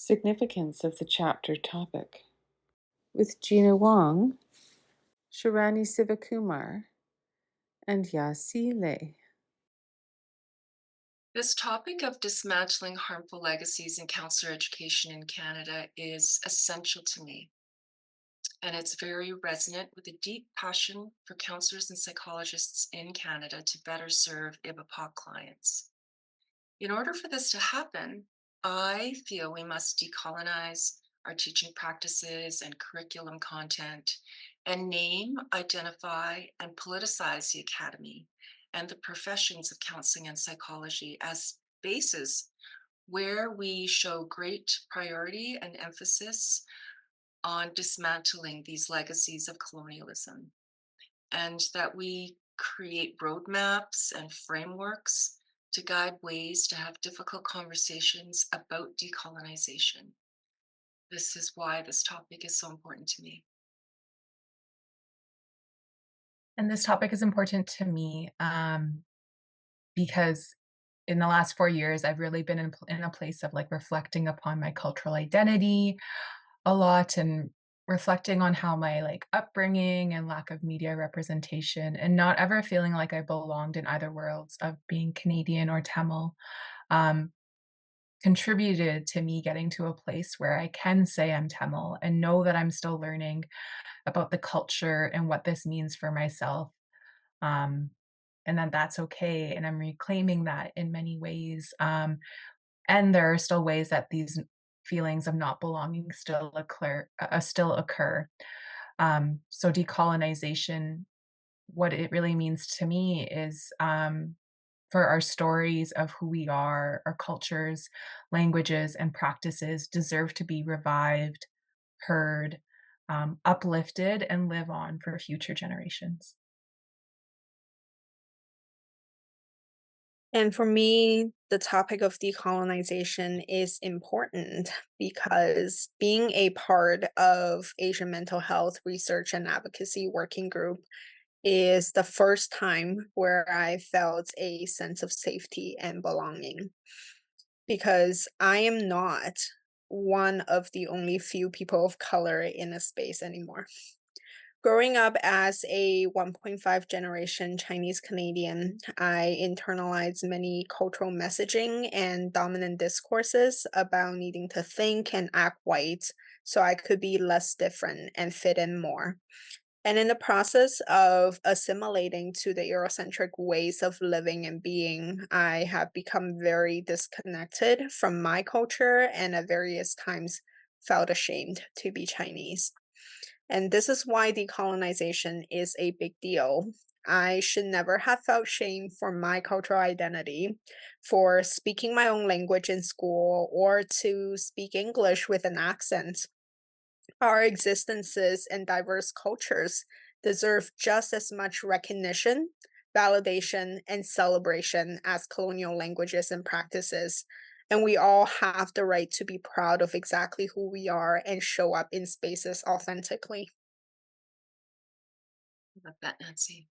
Significance of the chapter topic with Gina Wong, Sherani Sivakumar, and Ya Xi Lei. This topic of dismantling harmful legacies in counselor education in Canada is essential to me, and it's very resonant with a deep passion for counselors and psychologists in Canada to better serve IBIPOC clients. In order for this to happen, I feel we must decolonize our teaching practices and curriculum content and name, identify, and politicize the academy and the professions of counseling and psychology as spaces where we show great priority and emphasis on dismantling these legacies of colonialism, and that we create roadmaps and frameworks to guide ways to have difficult conversations about decolonization. This is why this topic is so important to me. And this topic is important to me because in the last 4 years, I've really been in a place of like reflecting upon my cultural identity a lot and reflecting on how my like upbringing and lack of media representation and not ever feeling like I belonged in either worlds of being Canadian or Tamil um, contributed to me getting to a place where I can say I'm Tamil and know that I'm still learning about the culture and what this means for myself. Um, and then that's okay. And I'm reclaiming that in many ways. And there are still ways that these feelings of not belonging still occur. So decolonization, what it really means to me is for our stories of who we are, our cultures, languages, and practices deserve to be revived, heard, uplifted, and live on for future generations. And for me, the topic of decolonization is important because being a part of Asian mental health research and advocacy working group is the first time where I felt a sense of safety and belonging because I am not one of the only few people of color in a space anymore. Growing up as a 1.5 generation Chinese Canadian, I internalized many cultural messaging and dominant discourses about needing to think and act white so I could be less different and fit in more. And in the process of assimilating to the Eurocentric ways of living and being, I have become very disconnected from my culture and at various times felt ashamed to be Chinese. And this is why decolonization is a big deal. I should never have felt shame for my cultural identity, for speaking my own language in school, or to speak English with an accent. Our existences and diverse cultures deserve just as much recognition, validation, and celebration as colonial languages and practices. And we all have the right to be proud of exactly who we are and show up in spaces authentically. I love that, Nancy.